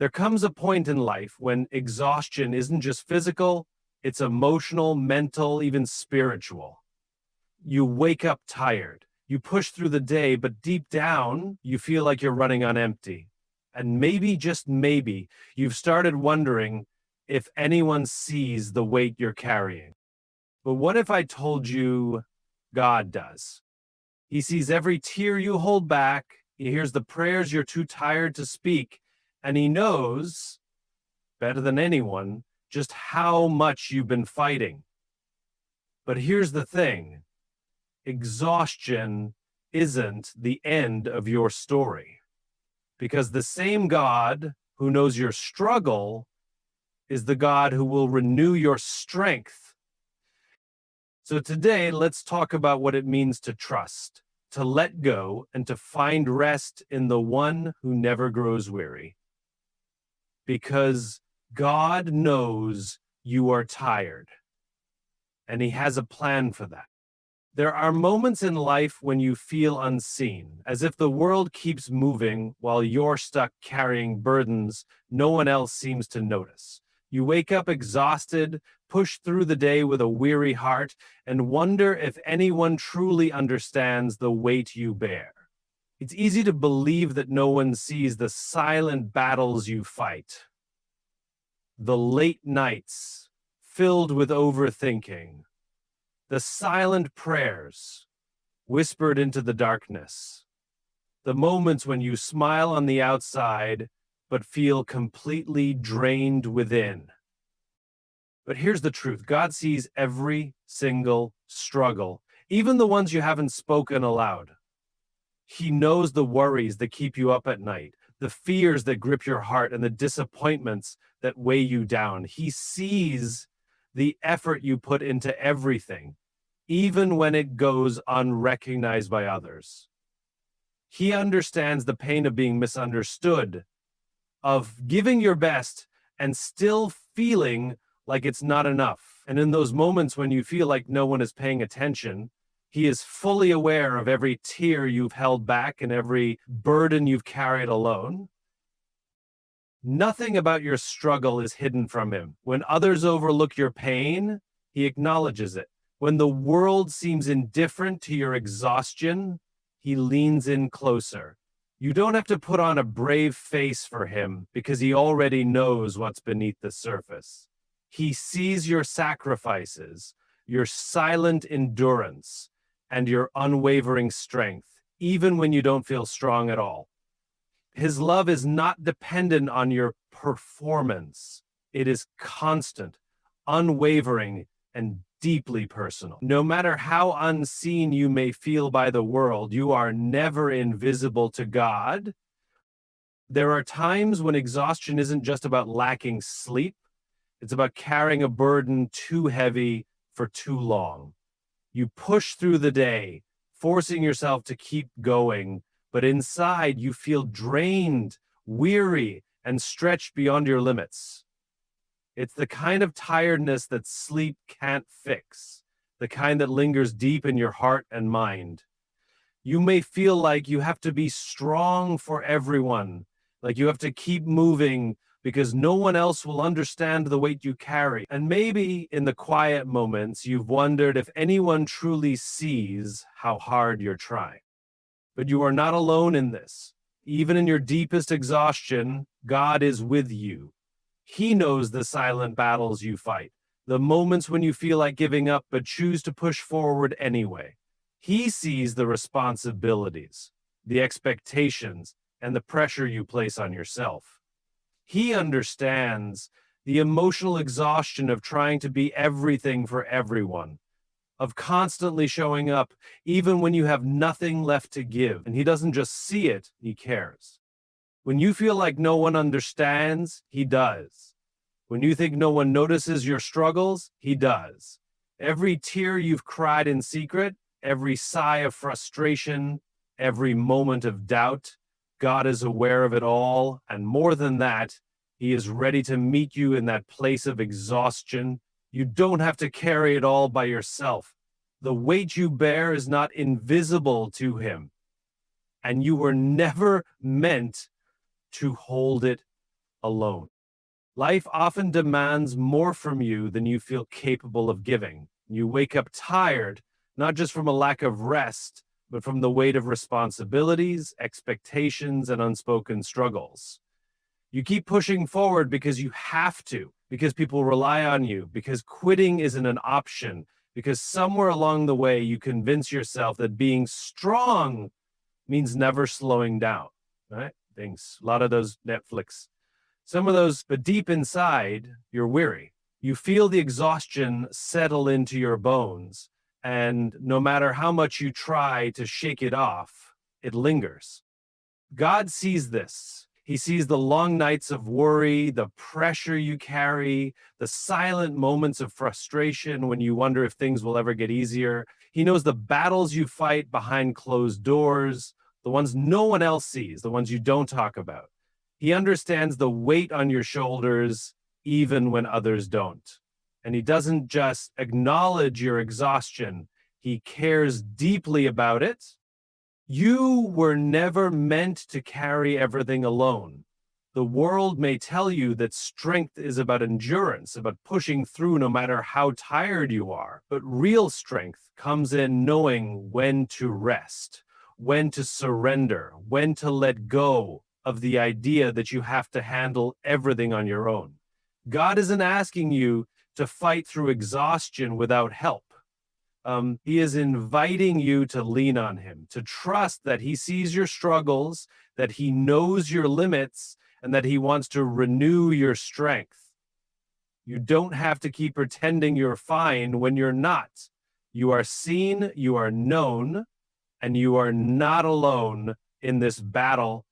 There comes a point in life when exhaustion isn't just physical, it's emotional, mental, even spiritual. You wake up tired. You push through the day, but deep down, you feel like you're running on empty. And maybe, just maybe, you've started wondering if anyone sees the weight you're carrying. But what if I told you God does? He sees every tear you hold back. He hears the prayers you're too tired to speak. And he knows, better than anyone, just how much you've been fighting. But here's the thing. Exhaustion isn't the end of your story. Because the same God who knows your struggle is the God who will renew your strength. So today, let's talk about what it means to trust, to let go, and to find rest in the one who never grows weary. Because God knows you are tired, and he has a plan for that. There are moments in life when you feel unseen, as if the world keeps moving while you're stuck carrying burdens no one else seems to notice. You wake up exhausted, push through the day with a weary heart, and wonder if anyone truly understands the weight you bear. It's easy to believe that no one sees the silent battles you fight, the late nights filled with overthinking, the silent prayers whispered into the darkness, the moments when you smile on the outside but feel completely drained within. But here's the truth. God sees every single struggle, even the ones you haven't spoken aloud. He knows the worries that keep you up at night, the fears that grip your heart, and the disappointments that weigh you down. He sees the effort you put into everything, even when it goes unrecognized by others. He understands the pain of being misunderstood, of giving your best and still feeling like it's not enough. And in those moments when you feel like no one is paying attention, he is fully aware of every tear you've held back and every burden you've carried alone. Nothing about your struggle is hidden from him. When others overlook your pain, he acknowledges it. When the world seems indifferent to your exhaustion, he leans in closer. You don't have to put on a brave face for him because he already knows what's beneath the surface. He sees your sacrifices, your silent endurance, and your unwavering strength, even when you don't feel strong at all. His love is not dependent on your performance. It is constant, unwavering, and deeply personal. No matter how unseen you may feel by the world, you are never invisible to God. There are times when exhaustion isn't just about lacking sleep. It's about carrying a burden too heavy for too long. You push through the day, forcing yourself to keep going, but inside you feel drained, weary, and stretched beyond your limits. It's the kind of tiredness that sleep can't fix, the kind that lingers deep in your heart and mind. You may feel like you have to be strong for everyone, like you have to keep moving because no one else will understand the weight you carry. And maybe in the quiet moments, you've wondered if anyone truly sees how hard you're trying. But you are not alone in this. Even in your deepest exhaustion, God is with you. He knows the silent battles you fight, the moments when you feel like giving up but choose to push forward anyway. He sees the responsibilities, the expectations, and the pressure you place on yourself. He understands the emotional exhaustion of trying to be everything for everyone, of constantly showing up even when you have nothing left to give. And he doesn't just see it, he cares. When you feel like no one understands, he does. When you think no one notices your struggles, he does. Every tear you've cried in secret, every sigh of frustration, every moment of doubt, God is aware of it all, and more than that, he is ready to meet you in that place of exhaustion. You don't have to carry it all by yourself. The weight you bear is not invisible to him, and you were never meant to hold it alone. Life often demands more from you than you feel capable of giving. You wake up tired, not just from a lack of rest, but from the weight of responsibilities, expectations, and unspoken struggles. You keep pushing forward because you have to, because people rely on you, because quitting isn't an option, because somewhere along the way you convince yourself that being strong means never slowing down, right? Things, a lot of those Netflix, some of those, but deep inside, you're weary. You feel the exhaustion settle into your bones, and no matter how much you try to shake it off, it lingers. God sees this. He sees the long nights of worry, the pressure you carry, the silent moments of frustration when you wonder if things will ever get easier. He knows the battles you fight behind closed doors, the ones no one else sees, the ones you don't talk about. He understands the weight on your shoulders, even when others don't. And he doesn't just acknowledge your exhaustion, he cares deeply about it. You were never meant to carry everything alone. The world may tell you that strength is about endurance, about pushing through no matter how tired you are. But real strength comes in knowing when to rest, when to surrender, when to let go of the idea that you have to handle everything on your own. God isn't asking you to fight through exhaustion without help. He is inviting you to lean on him, to trust that he sees your struggles, that he knows your limits, and that he wants to renew your strength. You don't have to keep pretending you're fine when you're not. You are seen, you are known, and you are not alone in this battle.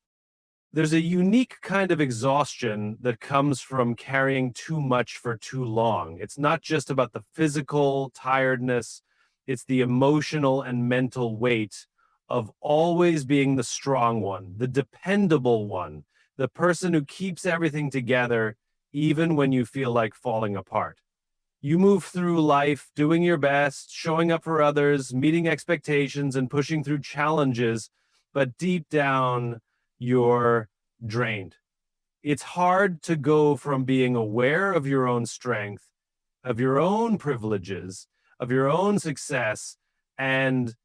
There's a unique kind of exhaustion that comes from carrying too much for too long. It's not just about the physical tiredness, it's the emotional and mental weight of always being the strong one, the dependable one, the person who keeps everything together even when you feel like falling apart. You move through life doing your best, showing up for others, meeting expectations, and pushing through challenges, but deep down, you're drained. It's hard to go from being aware of your own strength, of your own privileges, of your own success, and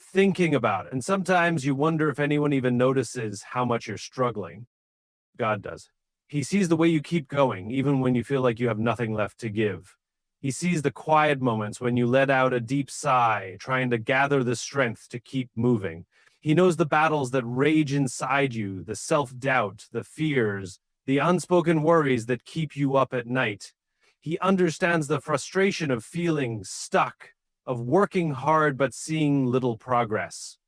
thinking about it. And sometimes you wonder if anyone even notices how much you're struggling. God does. He sees the way you keep going, even when you feel like you have nothing left to give. He sees the quiet moments when you let out a deep sigh, trying to gather the strength to keep moving. He knows the battles that rage inside you, the self-doubt, the fears, the unspoken worries that keep you up at night. He understands the frustration of feeling stuck, of working hard but seeing little progress,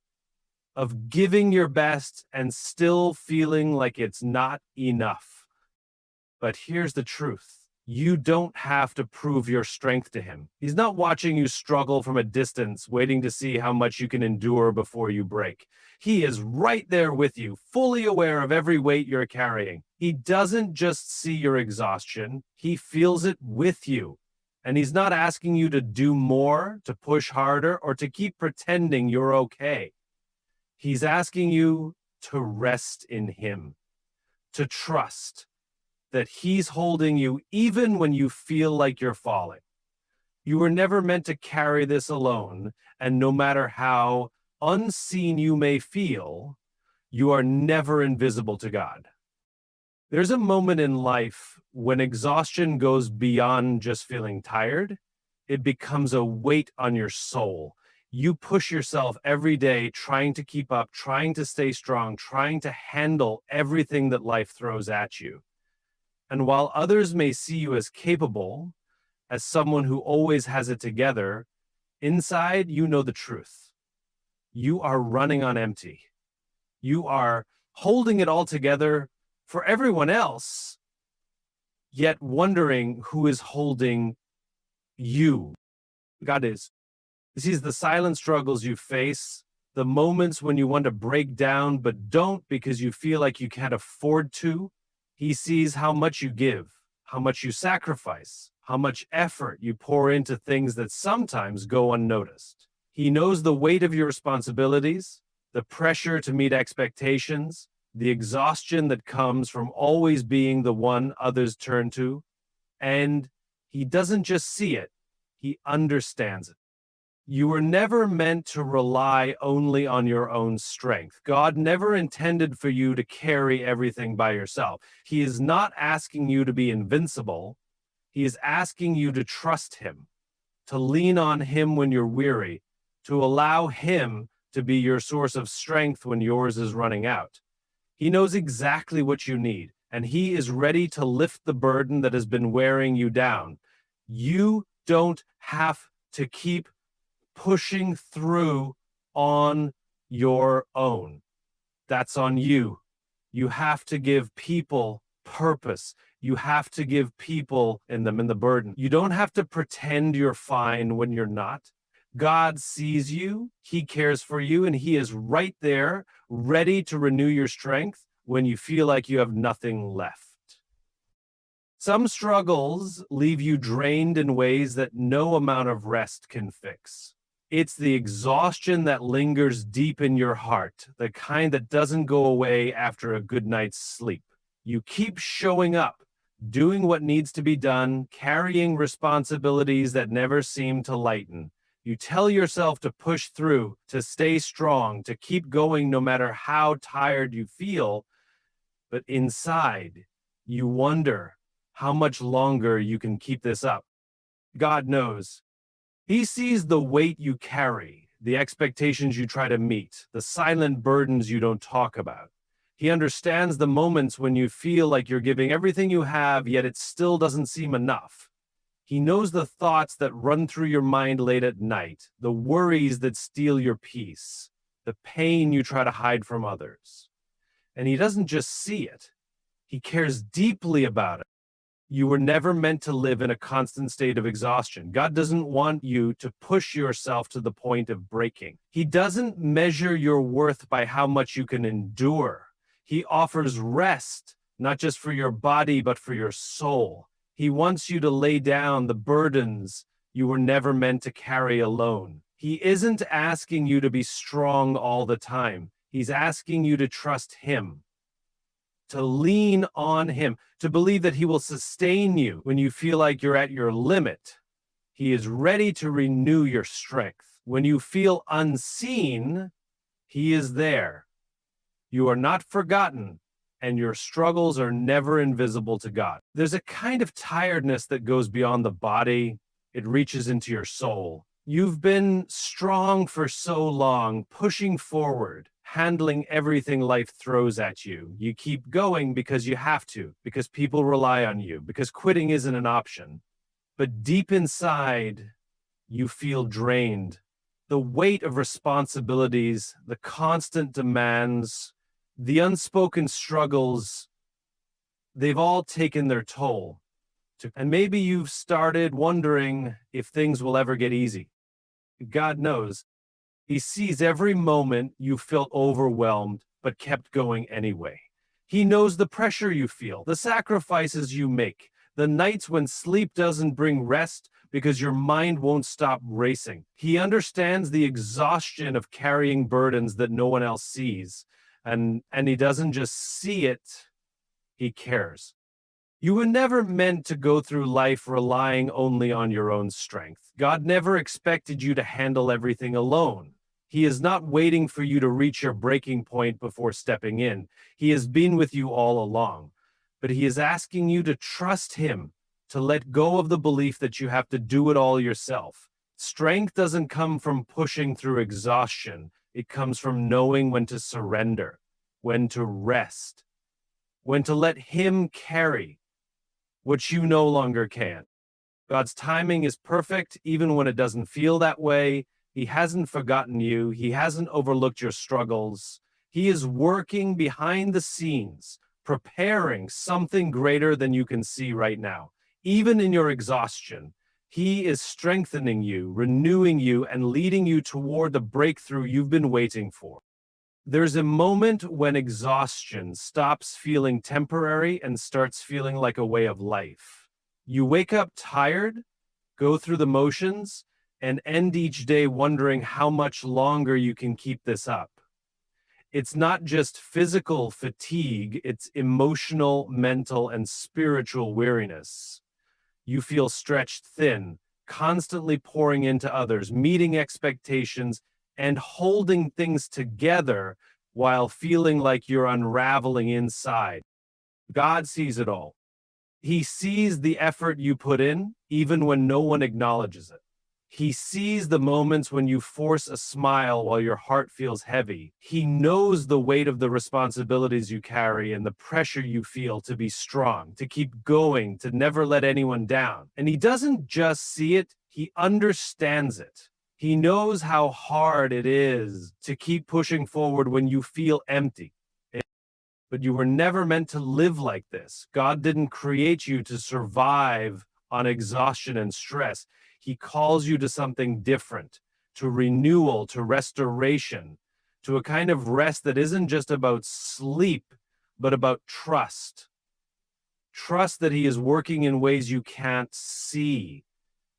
of giving your best and still feeling like it's not enough. But here's the truth. You don't have to prove your strength to him. He's not watching you struggle from a distance, waiting to see how much you can endure before you break. He is right there with you, fully aware of every weight you're carrying. He doesn't just see your exhaustion, he feels it with you. And he's not asking you to do more, to push harder, or to keep pretending you're okay. He's asking you to rest in him, to trust that he's holding you even when you feel like you're falling. You were never meant to carry this alone, and no matter how unseen you may feel, you are never invisible to God. There's a moment in life when exhaustion goes beyond just feeling tired. It becomes a weight on your soul. You push yourself every day trying to keep up, trying to stay strong, trying to handle everything that life throws at you. And while others may see you as capable, as someone who always has it together, inside you know the truth. You are running on empty. You are holding it all together for everyone else, yet wondering who is holding you. God is. He sees the silent struggles you face, the moments when you want to break down but don't because you feel like you can't afford to. He sees how much you give, how much you sacrifice, how much effort you pour into things that sometimes go unnoticed. He knows the weight of your responsibilities, the pressure to meet expectations, the exhaustion that comes from always being the one others turn to. And he doesn't just see it, he understands it. You were never meant to rely only on your own strength. God never intended for you to carry everything by yourself. He is not asking you to be invincible. He is asking you to trust him, to lean on him when you're weary, to allow him to be your source of strength when yours is running out. He knows exactly what you need, and he is ready to lift the burden that has been wearing you down. You don't have to keep pushing through on your own. That's on you. You have to give people purpose. You have to give people in the burden. You don't have to pretend you're fine when you're not. God sees you, he cares for you, and he is right there, ready to renew your strength when you feel like you have nothing left. Some struggles leave you drained in ways that no amount of rest can fix. It's the exhaustion that lingers deep in your heart, the kind that doesn't go away after a good night's sleep. You keep showing up, doing what needs to be done, carrying responsibilities that never seem to lighten. You tell yourself to push through, to stay strong, to keep going no matter how tired you feel. But inside, you wonder how much longer you can keep this up. God knows. He sees the weight you carry, the expectations you try to meet, the silent burdens you don't talk about. He understands the moments when you feel like you're giving everything you have, yet it still doesn't seem enough. He knows the thoughts that run through your mind late at night, the worries that steal your peace, the pain you try to hide from others. And he doesn't just see it, he cares deeply about it. You were never meant to live in a constant state of exhaustion. God doesn't want you to push yourself to the point of breaking. He doesn't measure your worth by how much you can endure. He offers rest, not just for your body, but for your soul. He wants you to lay down the burdens you were never meant to carry alone. He isn't asking you to be strong all the time. He's asking you to trust him, to lean on him, to believe that he will sustain you when you feel like you're at your limit. He is ready to renew your strength. When you feel unseen, he is there. You are not forgotten, and your struggles are never invisible to God. There's a kind of tiredness that goes beyond the body. It reaches into your soul. You've been strong for so long, pushing forward, handling everything life throws at you. You keep going because you have to, because people rely on you, because quitting isn't an option. But deep inside, you feel drained. The weight of responsibilities, the constant demands, the unspoken struggles, they've all taken their toll. And maybe you've started wondering if things will ever get easy. God knows. He sees every moment you felt overwhelmed, but kept going anyway. He knows the pressure you feel, the sacrifices you make, the nights when sleep doesn't bring rest because your mind won't stop racing. He understands the exhaustion of carrying burdens that no one else sees. And he doesn't just see it, he cares. You were never meant to go through life relying only on your own strength. God never expected you to handle everything alone. He is not waiting for you to reach your breaking point before stepping in. He has been with you all along. But he is asking you to trust him, to let go of the belief that you have to do it all yourself. Strength doesn't come from pushing through exhaustion. It comes from knowing when to surrender, when to rest, when to let him carry what you no longer can. God's timing is perfect, even when it doesn't feel that way. He hasn't forgotten you. He hasn't overlooked your struggles. He is working behind the scenes, preparing something greater than you can see right now. Even in your exhaustion, he is strengthening you, renewing you, and leading you toward the breakthrough you've been waiting for. There's a moment when exhaustion stops feeling temporary and starts feeling like a way of life. You wake up tired, go through the motions, and end each day wondering how much longer you can keep this up. It's not just physical fatigue, it's emotional, mental, and spiritual weariness. You feel stretched thin, constantly pouring into others, meeting expectations, and holding things together while feeling like you're unraveling inside. God sees it all. He sees the effort you put in, even when no one acknowledges it. He sees the moments when you force a smile while your heart feels heavy. He knows the weight of the responsibilities you carry and the pressure you feel to be strong, to keep going, to never let anyone down. And he doesn't just see it, he understands it. He knows how hard it is to keep pushing forward when you feel empty. But you were never meant to live like this. God didn't create you to survive on exhaustion and stress. He calls you to something different, to renewal, to restoration, to a kind of rest that isn't just about sleep, but about trust. Trust that he is working in ways you can't see.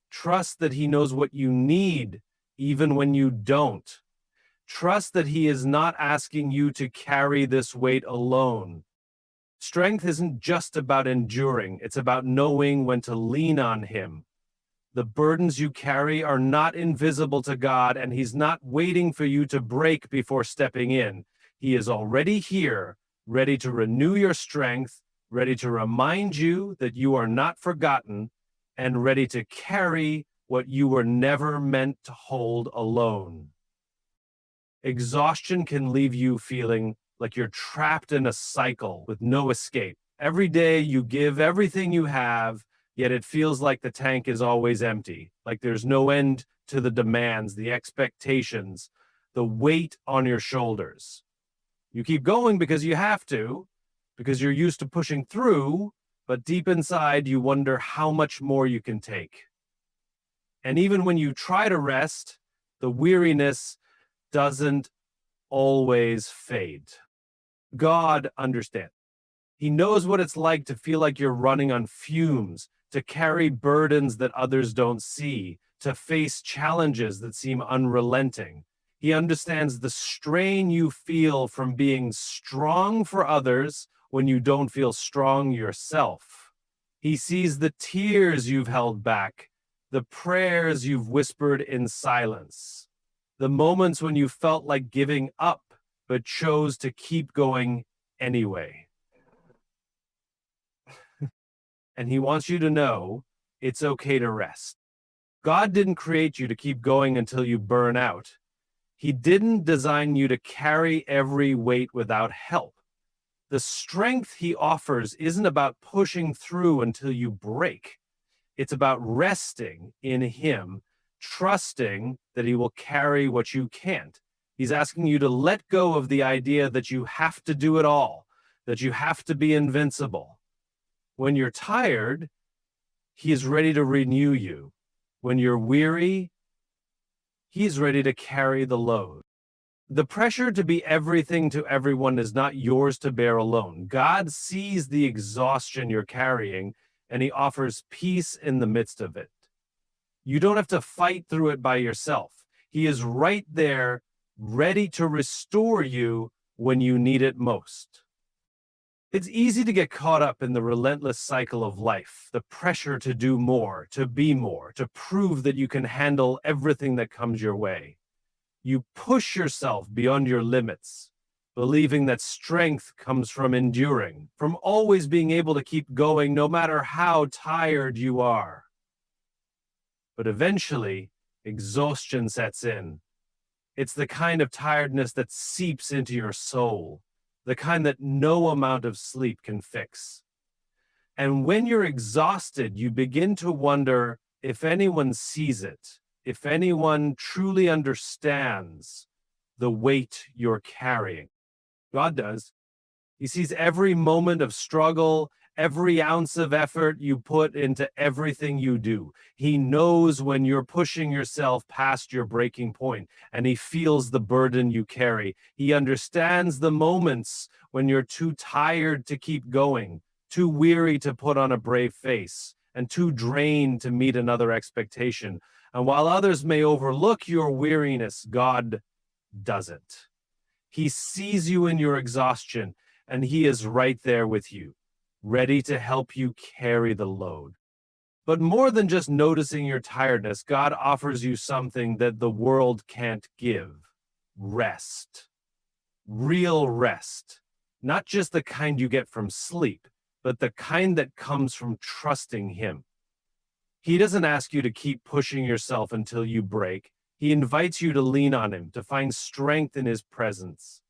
Trust that he knows what you need, even when you don't. Trust that he is not asking you to carry this weight alone. Strength isn't just about enduring, it's about knowing when to lean on him. The burdens you carry are not invisible to God, and he's not waiting for you to break before stepping in. He is already here, ready to renew your strength, ready to remind you that you are not forgotten, and ready to carry what you were never meant to hold alone. Exhaustion can leave you feeling like you're trapped in a cycle with no escape. Every day you give everything you have, yet it feels like the tank is always empty, like there's no end to the demands, the expectations, the weight on your shoulders. You keep going because you have to, because you're used to pushing through, but deep inside you wonder how much more you can take. And even when you try to rest, the weariness doesn't always fade. God understands. He knows what it's like to feel like you're running on fumes, to carry burdens that others don't see, to face challenges that seem unrelenting. He understands the strain you feel from being strong for others when you don't feel strong yourself. He sees the tears you've held back, the prayers you've whispered in silence, the moments when you felt like giving up, but chose to keep going anyway. And he wants you to know it's okay to rest. God didn't create you to keep going until you burn out. He didn't design you to carry every weight without help. The strength he offers isn't about pushing through until you break. It's about resting in him, trusting that he will carry what you can't. He's asking you to let go of the idea that you have to do it all, that you have to be invincible. When you're tired, he is ready to renew you. When you're weary, he is ready to carry the load. The pressure to be everything to everyone is not yours to bear alone. God sees the exhaustion you're carrying, and he offers peace in the midst of it. You don't have to fight through it by yourself. He is right there, ready to restore you when you need it most. It's easy to get caught up in the relentless cycle of life, the pressure to do more, to be more, to prove that you can handle everything that comes your way. You push yourself beyond your limits, believing that strength comes from enduring, from always being able to keep going no matter how tired you are. But eventually, exhaustion sets in. It's the kind of tiredness that seeps into your soul, the kind that no amount of sleep can fix. And when you're exhausted, you begin to wonder if anyone sees it, if anyone truly understands the weight you're carrying. God does. He sees every moment of struggle, every ounce of effort you put into everything you do. He knows when you're pushing yourself past your breaking point, and he feels the burden you carry. He understands the moments when you're too tired to keep going, too weary to put on a brave face, and too drained to meet another expectation. And while others may overlook your weariness, God doesn't. He sees you in your exhaustion, and he is right there with you, ready to help you carry the load. But more than just noticing your tiredness, God offers you something that the world can't give: rest. Real rest. Not just the kind you get from sleep, but the kind that comes from trusting him. He doesn't ask you to keep pushing yourself until you break. He invites you to lean on him, to find strength in his presence.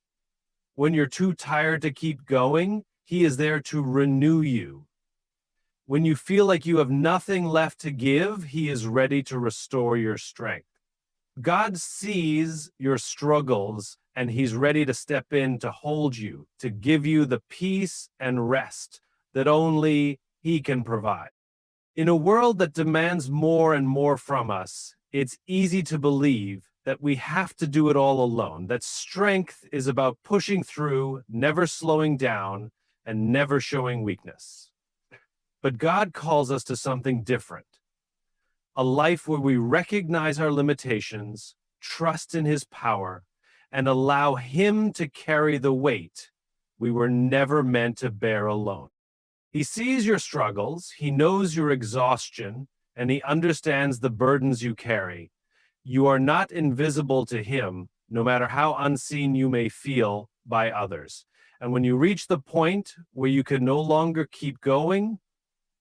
When you're too tired to keep going, he is there to renew you. When you feel like you have nothing left to give, he is ready to restore your strength. God sees your struggles, and he's ready to step in to hold you, to give you the peace and rest that only he can provide. In a world that demands more and more from us, it's easy to believe that we have to do it all alone, that strength is about pushing through, never slowing down, and never showing weakness. But God calls us to something different: a life where we recognize our limitations, trust in his power, and allow him to carry the weight we were never meant to bear alone. He sees your struggles, he knows your exhaustion, and he understands the burdens you carry. You are not invisible to him, no matter how unseen you may feel by others. And when you reach the point where you can no longer keep going,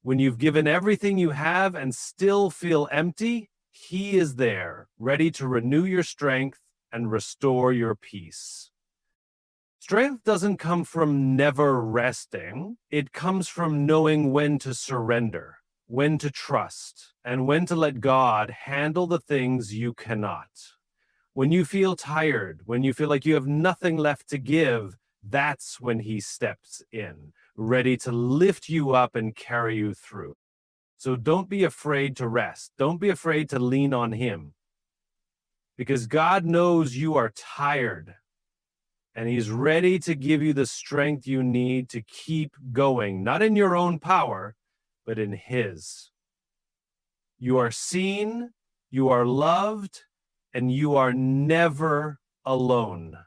when you've given everything you have and still feel empty, he is there, ready to renew your strength and restore your peace. Strength doesn't come from never resting. It comes from knowing when to surrender, when to trust, and when to let God handle the things you cannot. When you feel tired, when you feel like you have nothing left to give, that's when he steps in, ready to lift you up and carry you through. So don't be afraid to rest. Don't be afraid to lean on him, because God knows you are tired, and he's ready to give you the strength you need to keep going, not in your own power, but in his. You are seen, you are loved, and you are never alone.